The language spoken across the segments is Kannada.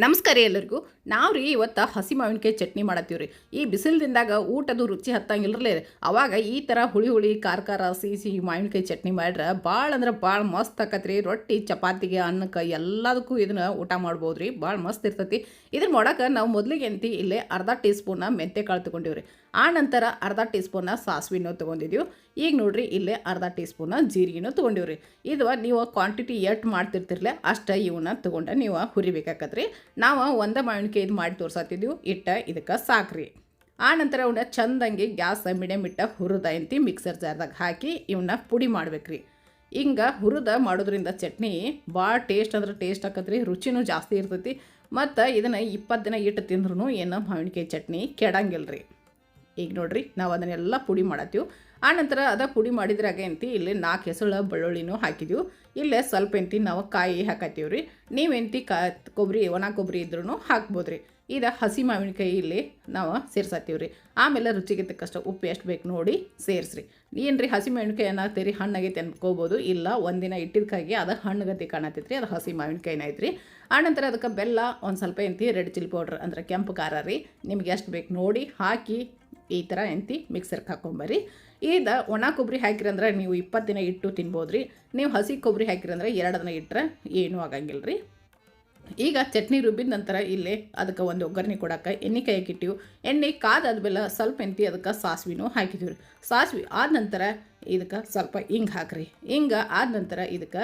ನಮಸ್ಕಾರ ಎಲ್ಲರಿಗೂ. ನಾವು ರೀ ಇವತ್ತು ಹಸಿ ಮಾವಿನಕಾಯಿ ಚಟ್ನಿ ಮಾಡತ್ತೀವಿ ರೀ. ಈ ಬಿಸಿಲದಿಂದಾಗ ಊಟದ ರುಚಿ ಹತ್ತಂಗಿಲ್ಲರಲೇ ಅವಾಗ ಈ ಥರ ಹುಳಿ ಹುಳಿ ಖಾರ ಖಾರ ಸಿಹಿ ಮಾವಿನಕಾಯಿ ಚಟ್ನಿ ಮಾಡ್ರೆ ಭಾಳ ಅಂದ್ರೆ ಭಾಳ ಮಸ್ತ್ ಆಕತ್ರಿ. ರೊಟ್ಟಿ ಚಪಾತಿಗೆ ಅನ್ನಕ್ಕೆ ಎಲ್ಲದಕ್ಕೂ ಇದನ್ನು ಊಟ ಮಾಡ್ಬೋದು ರೀ. ಭಾಳ ಮಸ್ತ್ ಇರ್ತೈತಿ. ಇದನ್ನು ಮಾಡೋಕೆ ನಾವು ಮೊದಲಿಗೆ ಅಂತಿ ಇಲ್ಲೇ ಅರ್ಧ ಟೀ ಸ್ಪೂನ ಮೆಂತ್ಯ ಕಾಳು ತೊಗೊಂಡಿವಿ ರೀ. ಆ ನಂತರ ಅರ್ಧ ಟೀ ಸ್ಪೂನ ಸಾಸಿವೆನೂ ತೊಗೊಂಡಿದ್ದೀವಿ. ಈಗ ನೋಡಿರಿ ಇಲ್ಲೇ ಅರ್ಧ ಟೀ ಸ್ಪೂನ ಜೀರಿಗೆನೂ ತೊಗೊಂಡಿವ್ರಿ. ಇದು ನೀವು ಕ್ವಾಂಟಿಟಿ ಎಷ್ಟು ಮಾಡ್ತಿರ್ತಿರ್ಲೆ ಅಷ್ಟು ಇವನ್ನ ತೊಗೊಂಡು ನೀವು ಹುರಿಬೇಕಾಕತ್ರಿ. ನಾವು ಒಂದೇ ಮಾವಿನಕಾಯಿ ಇದು ಮಾಡಿ ತೋರ್ಸತ್ತಿದ್ದೀವಿ. ಇದಕ್ಕೆ ಸಾಕ್ರಿ. ಆ ನಂತರ ಅವನ್ನ ಚಂದಂಗೆ ಗ್ಯಾಸ್ ಮೀಡಿಯಮ್ ಇಟ್ಟ ಹುರಿದ ಎಂತಿ ಮಿಕ್ಸರ್ ಜಾರ್ದಾಗ ಹಾಕಿ ಇವನ್ನ ಪುಡಿ ಮಾಡ್ಬೇಕ್ರಿ. ಹಿಂಗೆ ಹುರಿದ ಮಾಡೋದ್ರಿಂದ ಚಟ್ನಿ ಭಾಳ ಟೇಸ್ಟ್ ಅಂದ್ರೆ ಟೇಸ್ಟ್ ಆಕತ್ರಿ. ರುಚಿನೂ ಜಾಸ್ತಿ ಇರ್ತೈತಿ. ಮತ್ತು ಇದನ್ನು 20 ದಿನ ಇಟ್ಟು ತಿಂದ್ರೂ ಏನು ಮಾವಿನಕಾಯಿ ಚಟ್ನಿ ಕೆಡಂಗಿಲ್ಲ ರೀ. ಈಗ ನೋಡಿರಿ ನಾವು ಅದನ್ನೆಲ್ಲ ಪುಡಿ ಮಾಡತ್ತೀವಿ. ಆನಂತರ ಪುಡಿ ಮಾಡಿದ್ರಾಗ ಎಂತಿ ಇಲ್ಲಿ 4 ಹೆಸಳು ಬೆಳ್ಳುಳ್ಳಿನೂ ಹಾಕಿದ್ದೀವಿ. ಇಲ್ಲೇ ಸ್ವಲ್ಪ ಎಂತಿ ನಾವು ಕಾಯಿ ಹಾಕತ್ತೀವಿ ರೀ. ನೀವೆಂತಿ ಕೊಬ್ಬರಿ ಒಣ ಕೊಬ್ಬರಿ ಇದ್ರೂ ಹಾಕ್ಬೋದು ರೀ. ಇದು ಹಸಿ ಮಾವಿನಕಾಯಿ ಇಲ್ಲಿ ನಾವು ಸೇರ್ಸತ್ತೀವಿ ರೀ. ಆಮೇಲೆ ರುಚಿಗೆ ತಕ್ಕಷ್ಟು ಉಪ್ಪು ಎಷ್ಟು ಬೇಕು ನೋಡಿ ಸೇರಿಸ್ರಿ. ಏನು ರೀ ಹಸಿ ಮಾವಿನಕಾಯಿ ಏನಾಗ್ತೀರಿ ಹಣ್ಣಾಗೈತೆ ಅನ್ಕೋಬೋದು. ಇಲ್ಲ ಒಂದಿನ ಇಟ್ಟಿದ್ದಕ್ಕಾಗಿ ಅದು ಹಣ್ಣುಗತಿ ಕಾಣತೈತ್ರಿ. ಅದು ಹಸಿ ಮಾವಿನಕಾಯಿನ ಐತ್ರಿ. ಆನಂತರ ಅದಕ್ಕೆ ಬೆಲ್ಲ ಒಂದು ಸ್ವಲ್ಪ ಎಂತಿ ರೆಡ್ ಚಿಲ್ಲಿ ಪೌಡ್ರ್ ಅಂದರೆ ಕೆಂಪು ಖಾರ ರೀ ನಿಮ್ಗೆ ಎಷ್ಟು ಬೇಕು ನೋಡಿ ಹಾಕಿ ಈ ಥರ ಎಂತಿ ಮಿಕ್ಸರ್ಗೆ ಹಾಕ್ಕೊಂಬರ್ರಿ. ಇದು ಒಣ ಕೊಬ್ಬರಿ ಹಾಕಿರಂದ್ರೆ ನೀವು 20 ದಿನ ಇಟ್ಟು ತಿನ್ಬೋದು ರೀ. ನೀವು ಹಸಿ ಕೊಬ್ಬರಿ ಹಾಕಿರಂದ್ರೆ 2 ದಿನ ಇಟ್ಟರೆ ಏನೂ ಆಗಂಗಿಲ್ಲ ರೀ. ಈಗ ಚಟ್ನಿ ರುಬ್ಬಿದ ನಂತರ ಇಲ್ಲಿ ಅದಕ್ಕೆ ಒಂದು ಒಗ್ಗರಣೆ ಕೊಡೋಕೆ ಎಣ್ಣೆ ಕಾಯಕ್ಕೆ ಇಟ್ಟಿವಿ. ಎಣ್ಣೆ ಕಾದಾದ್ಮೇಲೆ ಸ್ವಲ್ಪ ಎಂತಿ ಅದಕ್ಕೆ ಸಾಸಿವೆನೂ ಹಾಕಿದ್ದೀವಿ ರೀ. ಸಾಸಿವೆ ಆದ ನಂತರ ಇದಕ್ಕೆ ಸ್ವಲ್ಪ ಹಿಂಗೆ ಹಾಕ್ರಿ. ಹಿಂಗೆ ಆದ ನಂತರ ಇದಕ್ಕೆ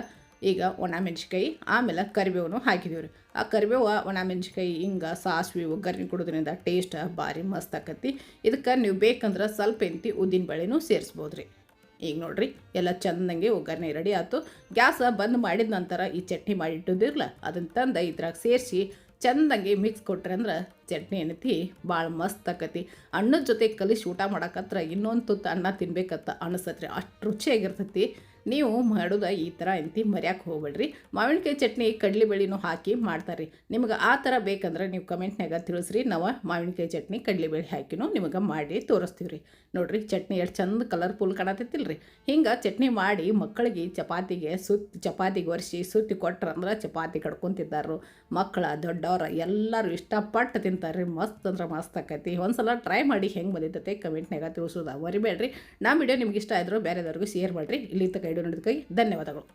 ಈಗ ಒಣ ಮೆಣ್ಸಿಕಾಯಿ ಆಮೇಲೆ ಕರಿಬೇವನು ಹಾಕಿದ್ದೀವಿ ರೀ. ಆ ಕರಿಬೇವು ಒಣ ಮೆಣ್ಸಿಕಾಯಿ ಹಿಂಗೆ ಸಾಸಿವೆ ಒಗ್ಗರಣೆ ಕೊಡೋದ್ರಿಂದ ಟೇಸ್ಟ್ ಭಾರಿ ಮಸ್ತ್ ಆಕತಿ. ಇದಕ್ಕೆ ನೀವು ಬೇಕಂದ್ರೆ ಸ್ವಲ್ಪ ಎಂತಿ ಉದ್ದಿನ ಬೇಳೆನೂ ಸೇರಿಸ್ಬೋದು ರೀ. ಈಗ ನೋಡಿರಿ ಎಲ್ಲ ಚೆಂದಂಗೆ ಒಗ್ಗರಣೆ ರೆಡಿ ಆಯ್ತು. ಗ್ಯಾಸ್ ಬಂದ್ ಮಾಡಿದ ನಂತರ ಈ ಚಟ್ನಿ ಮಾಡಿಟ್ಟಿದ್ದಿರಲ್ಲ ಅದನ್ನು ತಂದು ಇದ್ರಾಗ ಸೇರಿಸಿ ಚೆಂದಂಗೆ ಮಿಕ್ಸ್ ಕೊಟ್ರೆ ಅಂದ್ರೆ ಚಟ್ನಿ ಏನೈತಿ ಭಾಳ ಮಸ್ತ್ ಆಕತಿ. ಅನ್ನದ ಜೊತೆ ಕಲಿಸಿ ಊಟ ಮಾಡಕತ್ರ ಇನ್ನೊಂದು ತುತ್ತು ಅನ್ನ ತಿನ್ಬೇಕತ್ತ ಅನಿಸತ್ರಿ. ಅಷ್ಟು ರುಚಿಯಾಗಿರ್ತೈತಿ. ನೀವು ಮಾಡೋದು ಈ ಥರ ಎಂತಿ ಮರ್ಯಾಕೆ ಹೋಗ್ಬೇಡ್ರಿ. ಮಾವಿನಕಾಯಿ ಚಟ್ನಿ ಕಡಲೆಬೇಳೆನೂ ಹಾಕಿ ಮಾಡ್ತಾರೆ. ನಿಮಗೆ ಆ ಥರ ಬೇಕಂದ್ರೆ ನೀವು ಕಮೆಂಟ್ನಾಗ ತಿಳಿಸ್ರಿ. ನಾವು ಮಾವಿನಕಾಯಿ ಚಟ್ನಿ ಕಡಲೆಬೇಳೆ ಹಾಕಿನೂ ನಿಮಗೆ ಮಾಡಿ ತೋರಿಸ್ತೀವಿ ರೀ. ನೋಡಿರಿ ಚಟ್ನಿ ಎಷ್ಟು ಚಂದ ಕಲರ್ಫುಲ್ ಕಾಣತೈತಿಲ್ಲ ರೀ. ಹಿಂಗೆ ಚಟ್ನಿ ಮಾಡಿ ಮಕ್ಕಳಿಗೆ ಚಪಾತಿಗೆ ಒರೆಸಿ ಸುತ್ತಿ ಕೊಟ್ರಂದ್ರೆ ಚಪಾತಿ ಕಡ್ಕೊತಿದ್ದಾರು. ಮಕ್ಕಳ ದೊಡ್ಡವ್ರ ಎಲ್ಲರೂ ಇಷ್ಟಪಟ್ಟು ತಿಂತಾರೆ. ಮಸ್ತ್ ಅಂದ್ರೆ ಮಸ್ತ್ ಆಕೈತಿ. ಒಂದು ಸಲ ಟ್ರೈ ಮಾಡಿ ಹೆಂಗೆ ಬಂದಿರ್ತೈತೆ ಕಮೆಂಟ್ನಾಗ ತಿಳಿಸೋದು ಮರಿಬೇಡ್ರಿ. ನಮ್ಮ ವಿಡಿಯೋ ನಿಮ್ಗೆ ಇಷ್ಟ ಆದರೂ ಬೇರೆದವ್ರಿಗೂ ಶೇರ್ ಮಾಡಿರಿ. ಇಲ್ಲಿ ತನಕ ವಿಡಿಯೋ ನೋಡೋದಕ್ಕಾಗಿ ಧನ್ಯವಾದಗಳು.